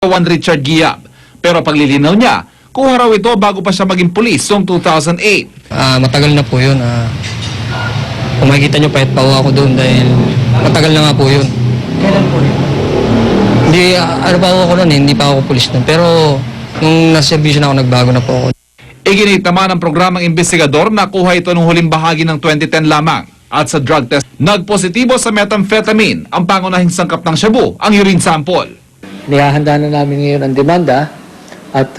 Juan Richard Giab. Pero paglilinaw niya, kuha raw ito bago pa siya maging pulis noong 2008. Matagal na po yun. Kung makikita nyo, pahit pa ako doon dahil matagal na nga po yun. Kailan po yun? Hindi, ano pa ako noon, hindi pa ako pulis noon. Pero nung nasa servisyo na ako, nagbago na po ako. Iginit naman ng programang investigador na kuha ito noong huling bahagi ng 2010 lamang. At sa drug test, nagpositibo sa methamphetamine, ang pangunahing sangkap ng shabu, ang urine sample. Nihahanda na namin ngayon ang demanda at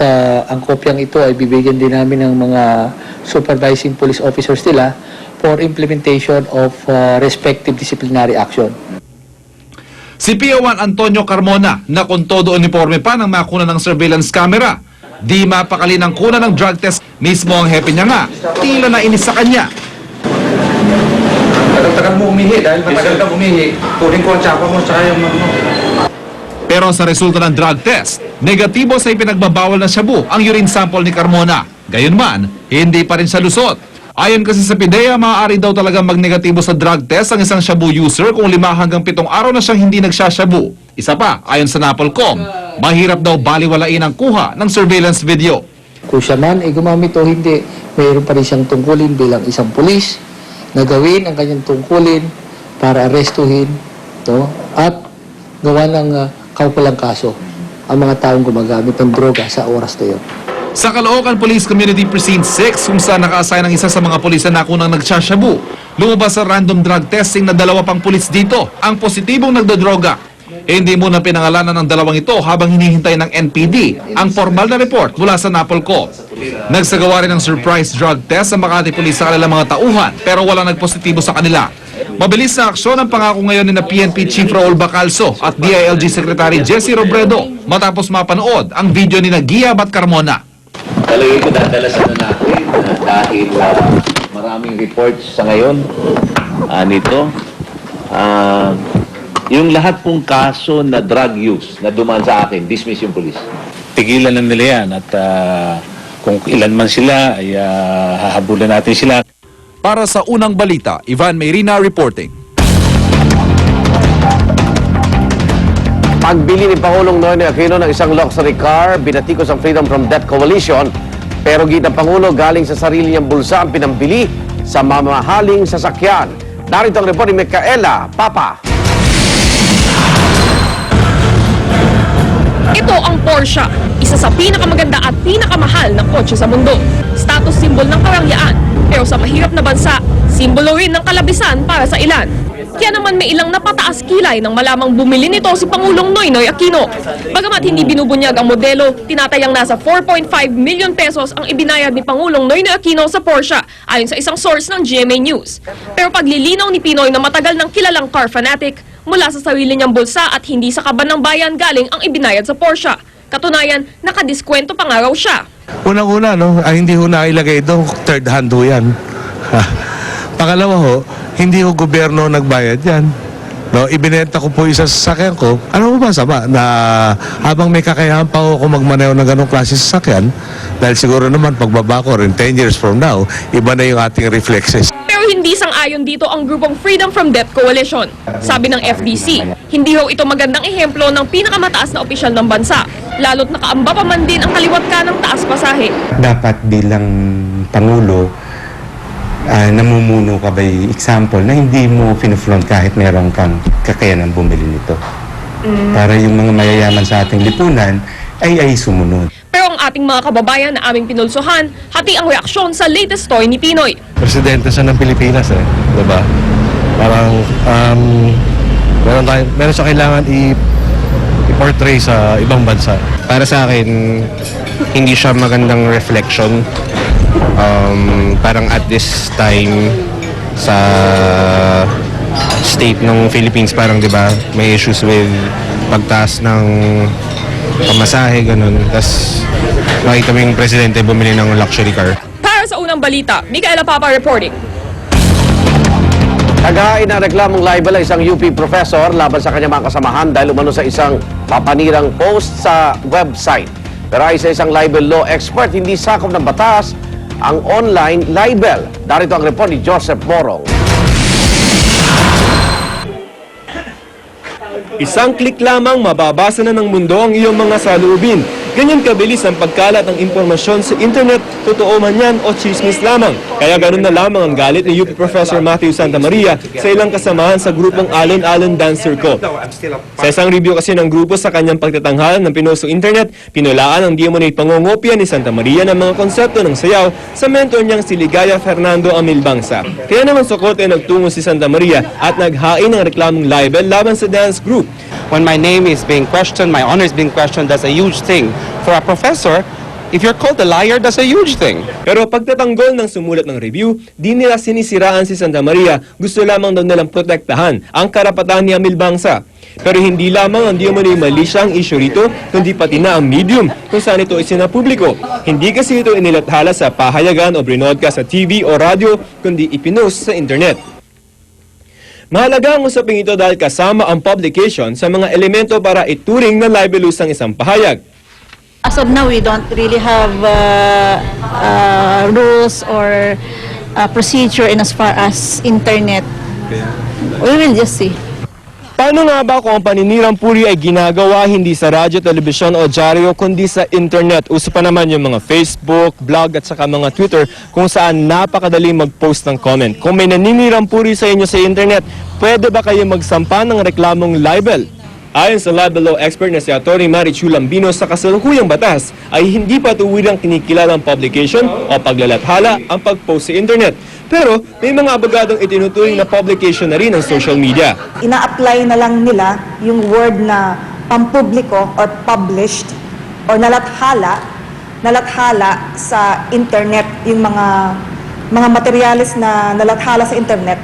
ang kopyang ito ay bibigyan din namin ng mga supervising police officers nila for implementation of respective disciplinary action. Si PO1 Antonio Carmona na kung todo uniforme pa ng makuna ng surveillance camera. Di mapakali ng kuna ng drug test. Mismo ang hepe niya nga, tila na inis sa kanya. Tagal mo umihi dahil matagal ka umihi. Kunin ko ang tsapa mo tsaka yung Pero sa resulta ng drug test, negatibo sa ipinagbabawal na shabu ang urine sample ni Carmona. Gayunman, hindi pa rin siya lusot. Ayon kasi sa PIDEA, maaari daw talaga magnegatibo sa drug test ang isang shabu user kung 5 hanggang 7 araw na siyang hindi nagsashabu. Isa pa, ayon sa NAPOLCOM, mahirap daw baliwalain ang kuha ng surveillance video. Kung siya man ay gumamit o hindi, mayroon pa rin siyang tungkulin bilang isang pulis na gawin ang kanyang tungkulin para arestuhin at gawa ng kaukulang kaso ang mga taong gumagamit ng droga sa oras na yun. Sa Caloocan Police Community Precinct 6, kung saan naka-assign ang isa sa mga pulis na nakunang nagsashabu, lumabas sa random drug testing na 2 pang pulis dito ang positibong nagdodroga. Hindi muna pinangalanan ng 2 ito habang hinihintay ng NPD ang formal na report mula sa NAPOLCOM. Nagsagawa rin ng surprise drug test sa Makati Police sa kanilang mga tauhan pero walang nagpositibo sa kanila. Mabilis na aksyon ang pangako ngayon ni na PNP Chief Raul Bacalso at DILG Secretary Jesse Robredo matapos mapanood ang video ni Giab at Carmona. Talaga ito dadalasan na natin dahil maraming reports sa ngayon nito. Yung lahat pong kaso na drug use na dumaan sa akin, dismiss yung police. Tigilan na nila yan at kung ilan man sila ay hahabulan natin sila. Para sa Unang Balita, Ivan Mayrina reporting. Pagbili ni Pangulong Noynoy Aquino ng isang luxury car, binatikos ang Freedom from Debt Coalition, pero git ng Pangulo galing sa sarili niyang bulsa ang pinambili sa mamahaling sasakyan. Narito ang report ni Micaela Papa. Ito ang Porsche, isa sa pinakamaganda at pinakamahal na kotse sa mundo. Status symbol ng karangyaan, pero sa mahirap na bansa, simbolo rin ng kalabisan para sa ilan. Kaya naman may ilang napataas kilay nang malamang bumili nito si Pangulong Noynoy Aquino. Bagamat hindi binubunyag ang modelo, tinatayang nasa 4.5 million pesos ang ibinayad ni Pangulong Noynoy Aquino sa Porsche, ayon sa isang source ng GMA News. Pero paglilinaw ni Pinoy na matagal ng kilalang car fanatic, mula sa sarili niyang bulsa at hindi sa kaban ng bayan galing ang ibinayad sa Porsche. Katunayan, nakadiskwento pa nga raw siya. Unang-una, hindi ho nailagay doon, third hand ho yan. Pangalawa ho, hindi ho gobyerno nagbayad yan. Ibinenta ko po isa sa sasakyan ko. Ano ba masama na habang may kakayahan pa ako magmaneho ng ganong klase sasakyan, dahil siguro naman pagbaba ko rin 10 years from now, iba na yung ating reflexes. Pero hindi sang-ayon dito ang grupong Freedom from Debt Coalition. Sabi ng FDC, hindi raw ito magandang ehemplo ng pinakamataas na opisyal ng bansa, lalo't nakaamba pa man din ang kaliwat ka ng taas pasahe. Dapat bilang Pangulo, namumuno ka by example na hindi mo pinufront kahit meron kang kakayanan bumili nito. Para yung mga mayayaman sa ating lipunan ay sumunod. Pero ang ating mga kababayan na aming pinulsuhan, hati ang reaksyon sa latest story ni Pinoy. Presidente siya ng Pilipinas diba? Parang meron siya kailangan i-portray sa ibang bansa. Para sa akin, hindi siya magandang reflection. Parang at this time sa state ng Philippines, parang 'di ba, may issues with pagtaas ng pamasahe, ganun. Tapos nakita mo yung presidente bumili ng luxury car. Para sa Unang Balita, Micaela Papa reporting. Tagahain na reklamong libel ang isang UP professor laban sa kanyang mga kasamahan dahil umano sa isang papanirang post sa website. Pero ay sa isang libel law expert, hindi sakop ng batas ang online libel. Darito ang report ni Joseph Morong. Isang klik lamang mababasa na ng mundo ang iyong mga saloobin. Ganyan kabilis ang pagkalat ng impormasyon sa internet, totoo man yan o chismis lamang. Kaya ganun na lamang ang galit ni UP Professor Matthew Santamaria sa ilang kasamahan sa grupong Alon-Alon Dance Circle. Sa isang review kasi ng grupo sa kanyang pagtatanghalan ng pinost sa internet, pinulaan ang diumunay pangongopya ni Santamaria ng mga konsepto ng sayaw sa mentor niyang si Ligaya Fernando Amilbangsa. Kaya naman sukote nagtungo si Santamaria at naghain ng reklamong libel laban sa dance group. When my name is being questioned, my honor is being questioned, that's a huge thing. For a professor, if you're called a liar, that's a huge thing. Pero pagtatanggol ng sumulat ng review, di nila sinisiraan si Santamaria. Gusto lamang daw nilang protektahan ang karapatan ni Amilbangsa. Pero hindi lamang ang di umano'y mali siya ang issue rito, kundi pati na ang medium kung saan ito isinapubliko. Hindi kasi ito inilathala sa pahayagan o brinodcast sa TV o radio, kundi ipinost sa internet. Mahalaga ang usaping ito dahil kasama ang publication sa mga elemento para ituring na libelous ang isang pahayag. As of now, we don't really have rules or procedure in as far as internet. We will just see. Paano nga ba kung ang paninirang puri ay ginagawa hindi sa radyo, telebisyon o dyaryo kundi sa internet? Uso pa naman yung mga Facebook, blog at saka mga Twitter kung saan napakadali mag-post ng comment. Kung may naninirang puri sa inyo sa internet, pwede ba kayo magsampa ng reklamong libel? Ayon sa libel law expert na si Atty. Marichu Lambino, sa kasalukuyang batas ay hindi pa tuwirang kinikilalang publication o paglalathala ang pag-post sa internet. Pero may mga abogadong itinuturing na publication na rin ang social media. Ina-apply na lang nila yung word na pampubliko or published or nalathala sa internet, yung mga materyales na nalathala sa internet,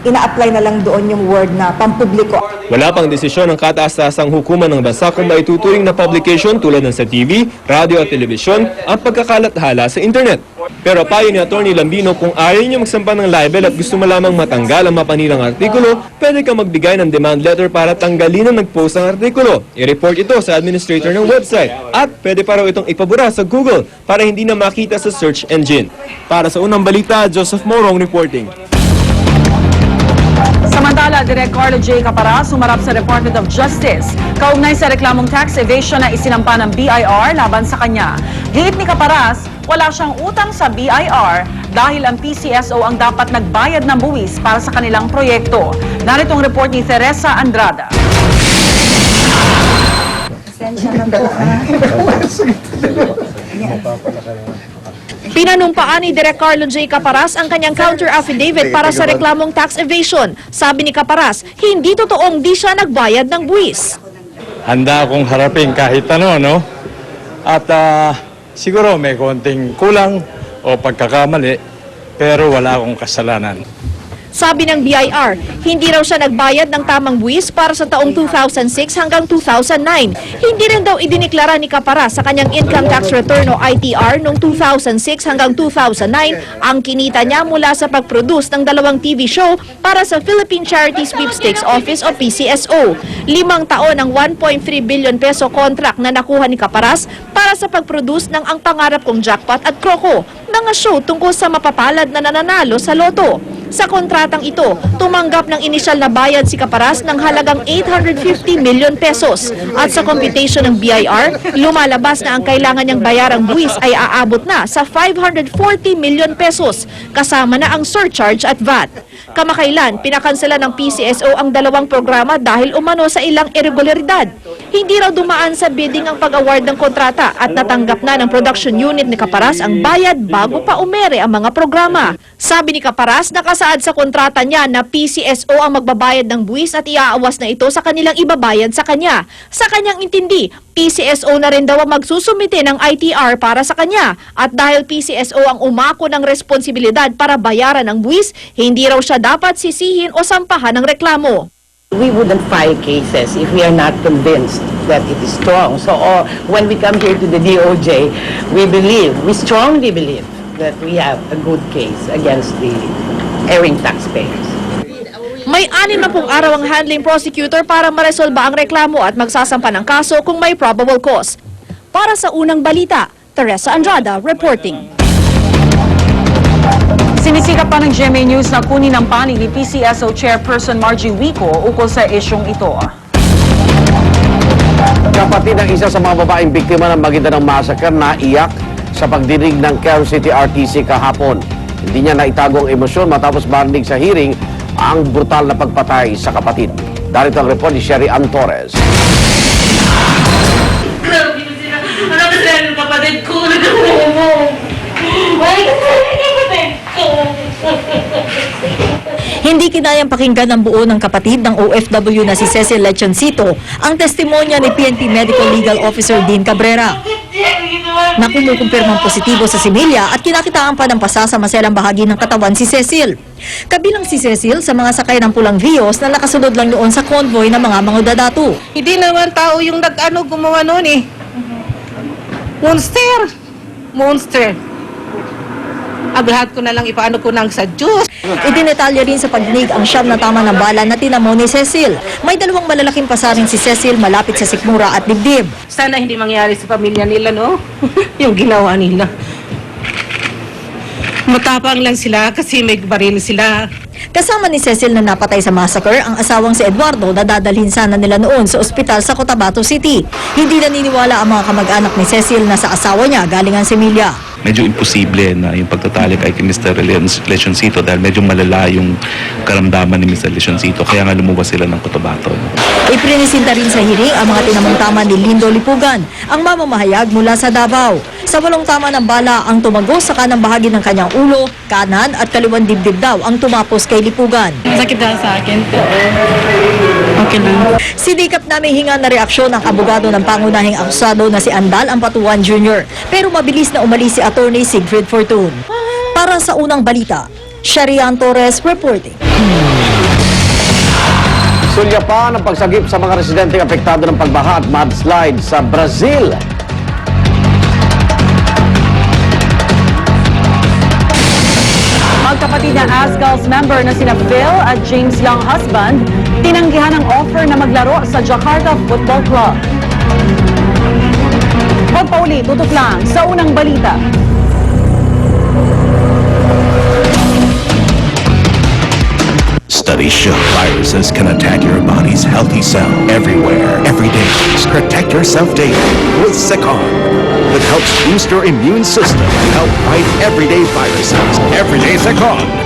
ina-apply na lang doon yung word na pampubliko. Wala pang desisyon ng kataas-taasang hukuman ng bansa kung maituturing na publication tulad ng sa TV, radio at telebisyon ang pagkakalathala sa internet. Pero payo ni Atty. Lambino, kung ayaw niyo magsampa ng libel at gusto mo lamang matanggal ang mapanirang artikulo, pwede ka magbigay ng demand letter para tanggalin ang nag-post ng artikulo. I-report ito sa administrator ng website at pwede pa raw itong ipabura sa Google para hindi na makita sa search engine. Para sa unang balita, Joseph Morong reporting. Samantala, Direk Carlo J. Caparas sumarap sa Department of Justice kaugnay sa reklamong tax evasion na isinampa ng BIR laban sa kanya. Giit ni Caparas, wala siyang utang sa BIR dahil ang PCSO ang dapat nagbayad ng buwis para sa kanilang proyekto. Narito ang report ni Teresa Andrada. Pinanumpaan ni Direk Carlo J. Caparas ang kanyang counter-affidavit para sa reklamong tax evasion. Sabi ni Caparas, hindi totoong di siya nagbayad ng buwis. Handa akong harapin kahit ano, no? At siguro may konting kulang o pagkakamali, pero wala akong kasalanan. Sabi ng BIR, hindi raw siya nagbayad ng tamang buwis para sa taong 2006 hanggang 2009. Hindi rin daw idiniklara ni Caparas sa kanyang income tax return o ITR noong 2006 hanggang 2009 ang kinita niya mula sa pag-produce ng 2 TV show para sa Philippine Charity Sweepstakes Office o PCSO. 5 taon ang 1.3 billion peso contract na nakuha ni Caparas para sa pag-produce ng Ang Pangarap Kong Jackpot at Croco, mga show tungkol sa mapapalad na nananalo sa loto. Sa kontratang ito, tumanggap ng inisyal na bayad si Caparas ng halagang 850 million pesos. At sa computation ng BIR, lumalabas na ang kailangan niyang bayarang buwis ay aabot na sa 540 million pesos, kasama na ang surcharge at VAT. Kamakailan, pinakansela ng PCSO ang 2 programa dahil umano sa ilang irregularidad. Hindi raw dumaan sa bidding ang pag-award ng kontrata at natanggap na ng production unit ni Caparas ang bayad bago pa umere ang mga programa. Sabi ni Caparas, nakasaad sa kontrata niya na PCSO ang magbabayad ng buwis at iaawas na ito sa kanilang ibabayad sa kanya. Sa kanyang intindi, PCSO na rin daw ang magsusumite ng ITR para sa kanya. At dahil PCSO ang umako ng responsibilidad para bayaran ang buwis, hindi raw siya dapat sisihin o sampahan ng reklamo. We wouldn't file cases if we are not convinced that it is strong. So when we come here to the DOJ, we strongly believe that we have a good case against the erring taxpayers. May 60 araw ang handling prosecutor para maresolba ang reklamo at magsasampa ng kaso kung may probable cause. Para sa unang balita, Teresa Andrada reporting. Sinisikap pa ng GMA News na kunin ang panig ni PCSO Chairperson Margie Wico ukol sa isyong ito. Kapatid ng isa sa mga babaeng biktima ng Maguindanao Massacre na iyak sa pagdinig ng Quezon City RTC kahapon. Hindi niya naitago ang emosyon matapos marinig sa hearing ang brutal na pagpatay sa kapatid. Darito ang report ni Sherry Ann Torres. Ano ba sila ng kapatid ko? Nagkakaroon mo. Ay, kapatid ko. Hindi kinayang pakinggan ng buo ng kapatid ng OFW na si Cecil Lechoncito ang testimonya ni PNP Medical Legal Officer Dean Cabrera na kumukumpirmang positibo sa similya at kinakitaan pa ng pasa sa maselang bahagi ng katawan si Cecil. Kabilang si Cecil sa mga sakay ng pulang Vios na nakasunod lang noon sa convoy ng mga manggagawa. Hindi naman tao yung gumawa noon eh. Monster. Lahat ko na lang ipaano ko nang sa Diyos. Idinetalya rin sa pagdinig ang siyam na tama ng bala na tinamo ni Cecil. May dalawang malalaking pasaring si Cecil malapit sa sikmura at dibdib. Sana hindi mangyari sa pamilya nila, no? Yung ginawa nila. Matapang lang sila kasi may baril sila. Kasama ni Cecil na napatay sa massacre ang asawang si Eduardo na dadalhin sana nila noon sa ospital sa Cotabato City. Hindi naniniwala ang mga kamag-anak ni Cecil na sa asawa niya galing ang similya. Medyo imposible na yung pagtatalik kay Mr. Lechoncito dahil medyo malala yung karamdaman ni Mr. Lechoncito kaya nga lumabas sila ng Cotabato. Iprinisinta rin sa hearing ang mga tinamong tama ni Lindo Lipugan, ang mamamahayag mula sa Davao. Sa 8 tama ng bala ang tumagos sa kanang bahagi ng kanyang ulo, kanan at kaliwang dibdib daw ang tumapos kay Lipugan. Sakit daw sa akin. Okay lang. Sidikap na may hinga na reaksyon ang abogado ng pangunahing akusado na si Andal Ampatuan Jr. Pero mabilis na umalis si Attorney Sigfrid Fortun. Para sa unang balita, Sherry Ann Torres reporting. Sulya pa ng pagsagip sa mga residenteng apektado ng pagbaha at mudslide sa Brazil. Magkapatid na Asgals member na sina Phil at James Young husband, tinanggihan ang offer na maglaro sa Jakarta Football Club. Pagpauli, tutok lang sa unang balita. Studies show viruses can attack your body's healthy cell everywhere, every day. Protect yourself daily with Secon. That helps boost your immune system to help fight everyday viruses. Everyday Secon.